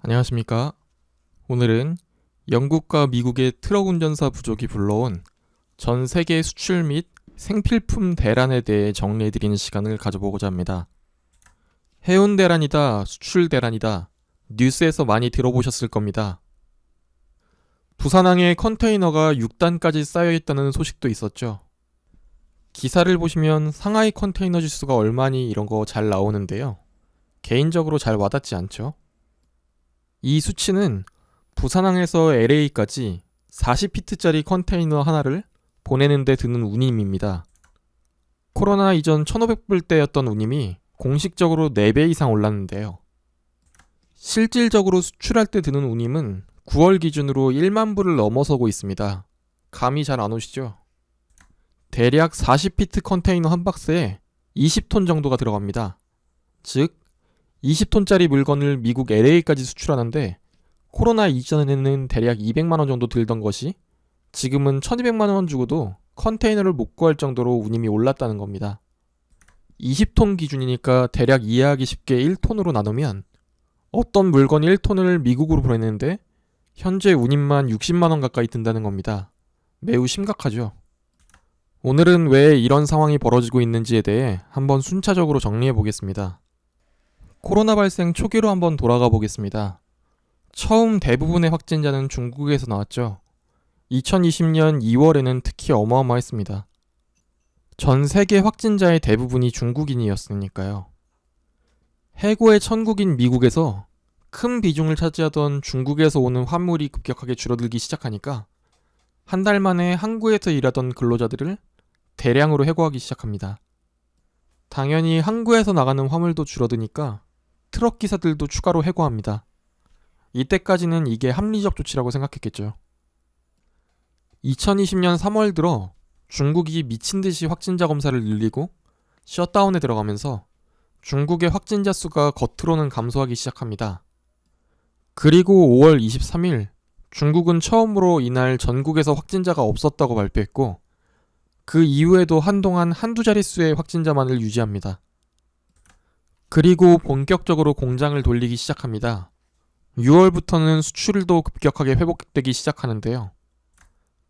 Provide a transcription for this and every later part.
안녕하십니까. 오늘은 영국과 미국의 트럭 운전사 부족이 불러온 전 세계 수출 및 생필품 대란에 대해 정리해드리는 시간을 가져보고자 합니다. 해운 대란이다, 수출 대란이다, 뉴스에서 많이 들어보셨을 겁니다. 부산항에 컨테이너가 6단까지 쌓여있다는 소식도 있었죠. 기사를 보시면 상하이 컨테이너 지수가 얼마니 이런 거 잘 나오는데요. 개인적으로 잘 와닿지 않죠. 이 수치는 부산항에서 LA까지 40피트짜리 컨테이너 하나를 보내는 데 드는 운임입니다. 코로나 이전 1,500불대였던 운임이 공식적으로 4배 이상 올랐는데요. 실질적으로 수출할 때 드는 운임은 9월 기준으로 1만 불을 넘어서고 있습니다. 감이 잘 안 오시죠? 대략 40피트 컨테이너 한 박스에 20톤 정도가 들어갑니다. 즉 20톤짜리 물건을 미국 LA까지 수출하는데 코로나 이전에는 대략 200만원 정도 들던 것이 지금은 1200만원 주고도 컨테이너를 못 구할 정도로 운임이 올랐다는 겁니다. 20톤 기준이니까 대략 이해하기 쉽게 1톤으로 나누면 어떤 물건 1톤을 미국으로 보내는데 현재 운임만 60만원 가까이 든다는 겁니다. 매우 심각하죠. 오늘은 왜 이런 상황이 벌어지고 있는지에 대해 한번 순차적으로 정리해 보겠습니다. 코로나 발생 초기로 한번 돌아가 보겠습니다. 처음 대부분의 확진자는 중국에서 나왔죠. 2020년 2월에는 특히 어마어마했습니다. 전 세계 확진자의 대부분이 중국인이었으니까요. 해고의 천국인 미국에서 큰 비중을 차지하던 중국에서 오는 화물이 급격하게 줄어들기 시작하니까 한 달 만에 항구에서 일하던 근로자들을 대량으로 해고하기 시작합니다. 당연히 항구에서 나가는 화물도 줄어드니까 트럭 기사들도 추가로 해고합니다. 이때까지는 이게 합리적 조치라고 생각했겠죠. 2020년 3월 들어 중국이 미친듯이 확진자 검사를 늘리고 셧다운에 들어가면서 중국의 확진자 수가 겉으로는 감소하기 시작합니다. 그리고 5월 23일 중국은 처음으로 이날 전국에서 확진자가 없었다고 발표했고 그 이후에도 한동안 한두 자릿수의 확진자만을 유지합니다. 그리고 본격적으로 공장을 돌리기 시작합니다. 6월부터는 수출도 급격하게 회복되기 시작하는데요.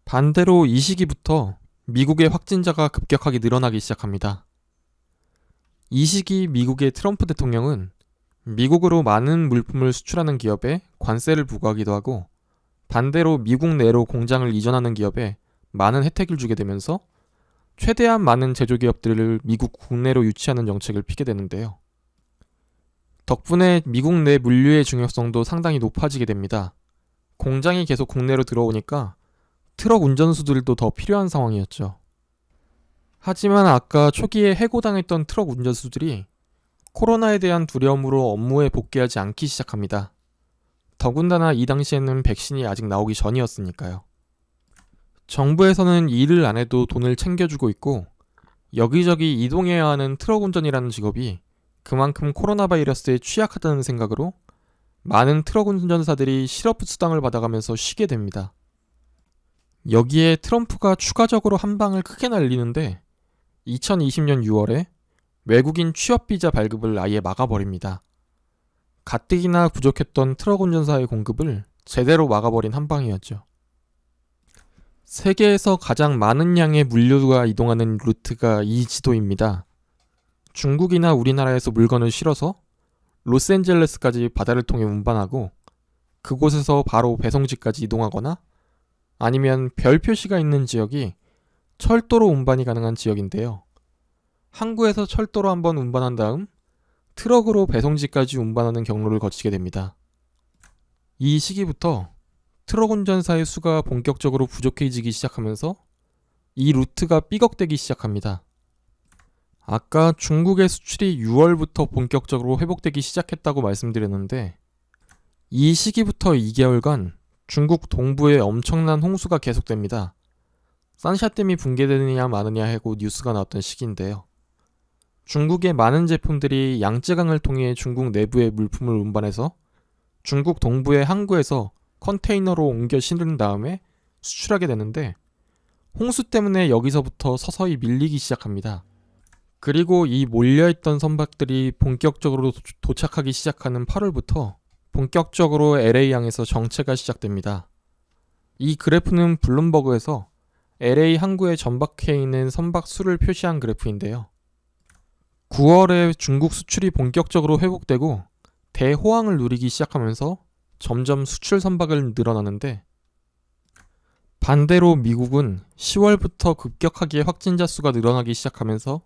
반대로 이 시기부터 미국의 확진자가 급격하게 늘어나기 시작합니다. 이 시기 미국의 트럼프 대통령은 미국으로 많은 물품을 수출하는 기업에 관세를 부과하기도 하고 반대로 미국 내로 공장을 이전하는 기업에 많은 혜택을 주게 되면서 최대한 많은 제조기업들을 미국 국내로 유치하는 정책을 피게 되는데요. 덕분에 미국 내 물류의 중요성도 상당히 높아지게 됩니다. 공장이 계속 국내로 들어오니까 트럭 운전수들도 더 필요한 상황이었죠. 하지만 아까 초기에 해고당했던 트럭 운전수들이 코로나에 대한 두려움으로 업무에 복귀하지 않기 시작합니다. 더군다나 이 당시에는 백신이 아직 나오기 전이었으니까요. 정부에서는 일을 안 해도 돈을 챙겨주고 있고 여기저기 이동해야 하는 트럭 운전이라는 직업이 그만큼 코로나 바이러스에 취약하다는 생각으로 많은 트럭 운전사들이 실업 수당을 받아가면서 쉬게 됩니다. 여기에 트럼프가 추가적으로 한 방을 크게 날리는데 2020년 6월에 외국인 취업비자 발급을 아예 막아버립니다. 가뜩이나 부족했던 트럭 운전사의 공급을 제대로 막아버린 한 방이었죠. 세계에서 가장 많은 양의 물류가 이동하는 루트가 이 지도입니다. 중국이나 우리나라에서 물건을 실어서 로스앤젤레스까지 바다를 통해 운반하고 그곳에서 바로 배송지까지 이동하거나 아니면 별 표시가 있는 지역이 철도로 운반이 가능한 지역인데요. 항구에서 철도로 한번 운반한 다음 트럭으로 배송지까지 운반하는 경로를 거치게 됩니다. 이 시기부터 트럭 운전사의 수가 본격적으로 부족해지기 시작하면서 이 루트가 삐걱대기 시작합니다. 아까 중국의 수출이 6월부터 본격적으로 회복되기 시작했다고 말씀드렸는데 이 시기부터 2개월간 중국 동부에 엄청난 홍수가 계속됩니다. 산샤댐이 붕괴되느냐 마느냐 하고 뉴스가 나왔던 시기인데요. 중국의 많은 제품들이 양쯔강을 통해 중국 내부의 물품을 운반해서 중국 동부의 항구에서 컨테이너로 옮겨 실은 다음에 수출하게 되는데 홍수 때문에 여기서부터 서서히 밀리기 시작합니다. 그리고 이 몰려있던 선박들이 본격적으로 도착하기 시작하는 8월부터 본격적으로 LA 향해서 정체가 시작됩니다. 이 그래프는 블룸버그에서 LA 항구에 전박해 있는 선박수를 표시한 그래프인데요. 9월에 중국 수출이 본격적으로 회복되고 대호황을 누리기 시작하면서 점점 수출 선박을 늘어나는데, 반대로 미국은 10월부터 급격하게 확진자 수가 늘어나기 시작하면서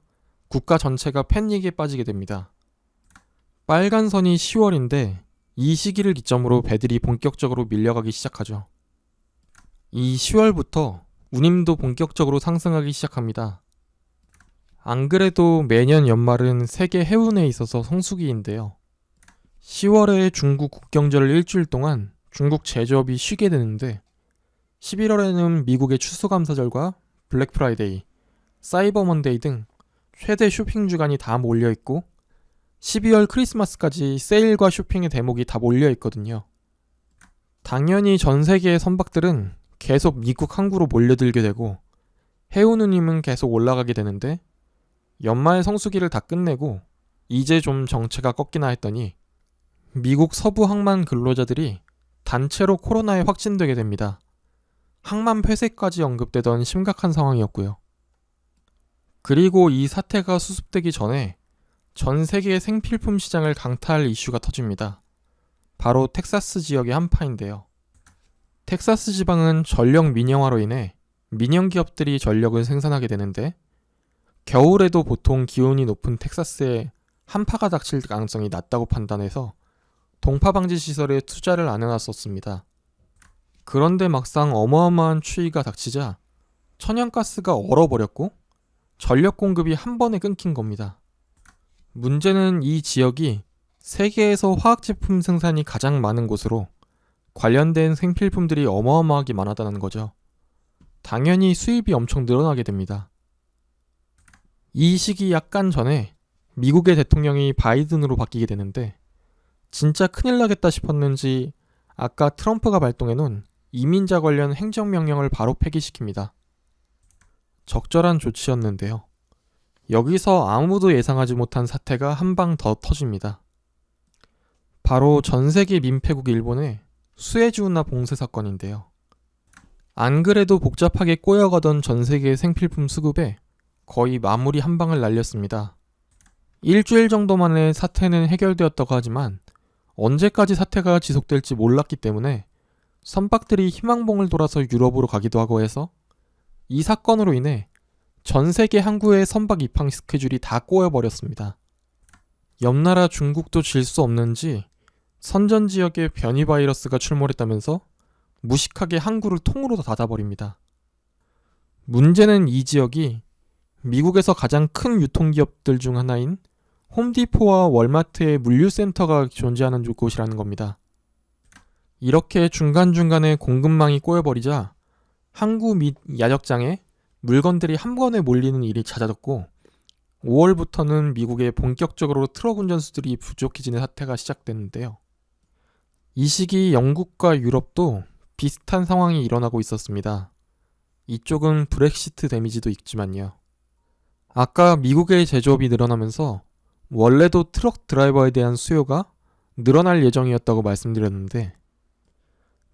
국가 전체가 패닉에 빠지게 됩니다. 빨간 선이 10월인데 이 시기를 기점으로 배들이 본격적으로 밀려가기 시작하죠. 이 10월부터 운임도 본격적으로 상승하기 시작합니다. 안 그래도 매년 연말은 세계 해운에 있어서 성수기인데요. 10월에 중국 국경절을 일주일 동안 중국 제조업이 쉬게 되는데, 11월에는 미국의 추수감사절과 블랙 프라이데이, 사이버 먼데이 등 최대 쇼핑 주간이 다 몰려있고, 12월 크리스마스까지 세일과 쇼핑의 대목이 다 몰려있거든요. 당연히 전 세계의 선박들은 계속 미국 항구로 몰려들게 되고 해운 운임은 계속 올라가게 되는데, 연말 성수기를 다 끝내고 이제 좀 정체가 꺾이나 했더니 미국 서부 항만 근로자들이 단체로 코로나에 확진되게 됩니다. 항만 폐쇄까지 언급되던 심각한 상황이었고요. 그리고 이 사태가 수습되기 전에 전 세계의 생필품 시장을 강타할 이슈가 터집니다. 바로 텍사스 지역의 한파인데요. 텍사스 지방은 전력 민영화로 인해 민영 기업들이 전력을 생산하게 되는데, 겨울에도 보통 기온이 높은 텍사스에 한파가 닥칠 가능성이 낮다고 판단해서 동파 방지 시설에 투자를 안 해놨었습니다. 그런데 막상 어마어마한 추위가 닥치자 천연가스가 얼어버렸고 전력 공급이 한 번에 끊긴 겁니다. 문제는 이 지역이 세계에서 화학제품 생산이 가장 많은 곳으로 관련된 생필품들이 어마어마하게 많았다는 거죠. 당연히 수입이 엄청 늘어나게 됩니다. 이 시기 약간 전에 미국의 대통령이 바이든으로 바뀌게 되는데, 진짜 큰일 나겠다 싶었는지 아까 트럼프가 발동해놓은 이민자 관련 행정명령을 바로 폐기시킵니다. 적절한 조치였는데요. 여기서 아무도 예상하지 못한 사태가 한 방 더 터집니다. 바로 전세계 민폐국 일본의 수에즈 운하 봉쇄 사건인데요. 안 그래도 복잡하게 꼬여가던 전세계 생필품 수급에 거의 마무리 한 방을 날렸습니다. 일주일 정도 만에 사태는 해결되었다고 하지만 언제까지 사태가 지속될지 몰랐기 때문에 선박들이 희망봉을 돌아서 유럽으로 가기도 하고 해서 이 사건으로 인해 전 세계 항구의 선박 입항 스케줄이 다 꼬여버렸습니다. 옆나라 중국도 질 수 없는지 선전 지역에 변이 바이러스가 출몰했다면서 무식하게 항구를 통으로 닫아버립니다. 문제는 이 지역이 미국에서 가장 큰 유통기업들 중 하나인 홈디포와 월마트의 물류센터가 존재하는 곳이라는 겁니다. 이렇게 중간중간에 공급망이 꼬여버리자 항구 및 야적장에 물건들이 한 번에 몰리는 일이 잦아졌고, 5월부터는 미국에 본격적으로 트럭 운전수들이 부족해지는 사태가 시작됐는데요. 이 시기 영국과 유럽도 비슷한 상황이 일어나고 있었습니다. 이쪽은 브렉시트 데미지도 있지만요. 아까 미국의 제조업이 늘어나면서 원래도 트럭 드라이버에 대한 수요가 늘어날 예정이었다고 말씀드렸는데,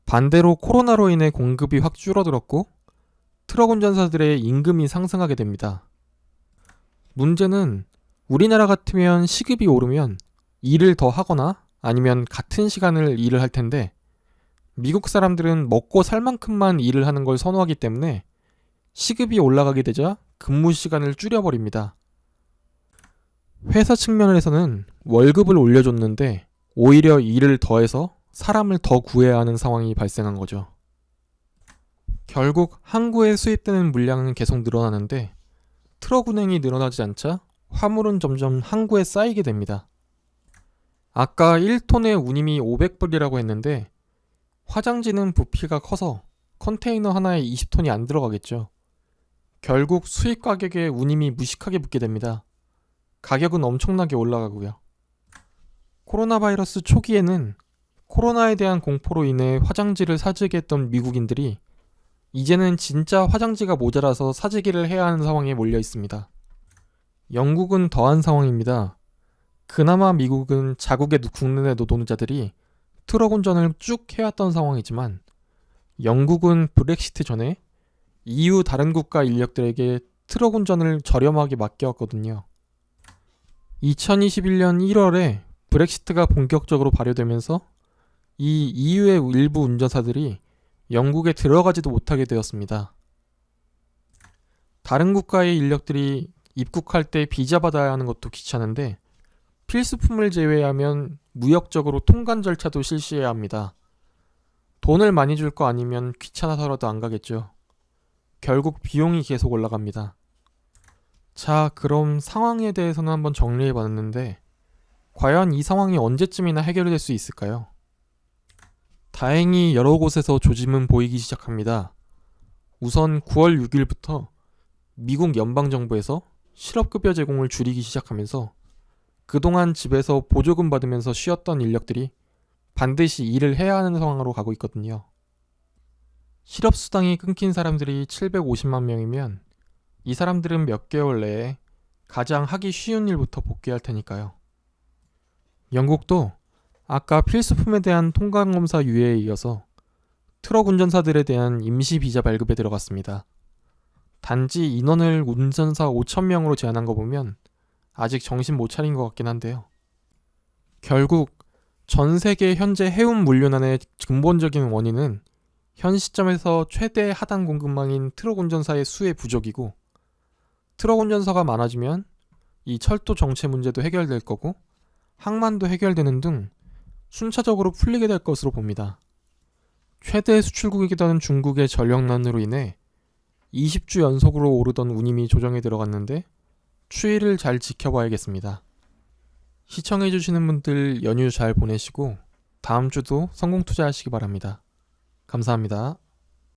반대로 코로나로 인해 공급이 확 줄어들었고 트럭 운전사들의 임금이 상승하게 됩니다. 문제는 우리나라 같으면 시급이 오르면 일을 더 하거나 아니면 같은 시간을 일을 할 텐데, 미국 사람들은 먹고 살 만큼만 일을 하는 걸 선호하기 때문에 시급이 올라가게 되자 근무 시간을 줄여버립니다. 회사 측면에서는 월급을 올려줬는데 오히려 일을 더해서 사람을 더 구해야 하는 상황이 발생한 거죠. 결국 항구에 수입되는 물량은 계속 늘어나는데 트럭 운행이 늘어나지 않자 화물은 점점 항구에 쌓이게 됩니다. 아까 1톤의 운임이 500불이라고 했는데 화장지는 부피가 커서 컨테이너 하나에 20톤이 안 들어가겠죠. 결국 수입 가격에 운임이 무식하게 붙게 됩니다. 가격은 엄청나게 올라가고요. 코로나 바이러스 초기에는 코로나에 대한 공포로 인해 화장지를 사재기 했던 미국인들이 이제는 진짜 화장지가 모자라서 사재기를 해야 하는 상황에 몰려 있습니다. 영국은 더한 상황입니다. 그나마 미국은 자국의 국내 노동자들이 트럭 운전을 쭉 해왔던 상황이지만 영국은 브렉시트 전에 EU 다른 국가 인력들에게 트럭 운전을 저렴하게 맡겨왔거든요. 2021년 1월에 브렉시트가 본격적으로 발효되면서 이 EU의 일부 운전사들이 영국에 들어가지도 못하게 되었습니다. 다른 국가의 인력들이 입국할 때 비자 받아야 하는 것도 귀찮은데 필수품을 제외하면 무역적으로 통관 절차도 실시해야 합니다. 돈을 많이 줄 거 아니면 귀찮아서라도 안 가겠죠. 결국 비용이 계속 올라갑니다. 자, 그럼 상황에 대해서는 한번 정리해 봤는데 과연 이 상황이 언제쯤이나 해결될 수 있을까요? 다행히 여러 곳에서 조짐은 보이기 시작합니다. 우선 9월 6일부터 미국 연방정부에서 실업급여 제공을 줄이기 시작하면서 그동안 집에서 보조금 받으면서 쉬었던 인력들이 반드시 일을 해야 하는 상황으로 가고 있거든요. 실업수당이 끊긴 사람들이 750만 명이면 이 사람들은 몇 개월 내에 가장 하기 쉬운 일부터 복귀할 테니까요. 영국도 아까 필수품에 대한 통관검사 유예에 이어서 트럭 운전사들에 대한 임시 비자 발급에 들어갔습니다. 단지 인원을 운전사 5,000명으로 제한한 거 보면 아직 정신 못 차린 것 같긴 한데요. 결국 전 세계 현재 해운 물류난의 근본적인 원인은 현 시점에서 최대 하단 공급망인 트럭 운전사의 수의 부족이고, 트럭 운전사가 많아지면 이 철도 정체 문제도 해결될 거고 항만도 해결되는 등 순차적으로 풀리게 될 것으로 봅니다. 최대 수출국이기도 하는 중국의 전력난으로 인해 20주 연속으로 오르던 운임이 조정에 들어갔는데 추이를 잘 지켜봐야겠습니다. 시청해주시는 분들 연휴 잘 보내시고 다음 주도 성공 투자하시기 바랍니다. 감사합니다.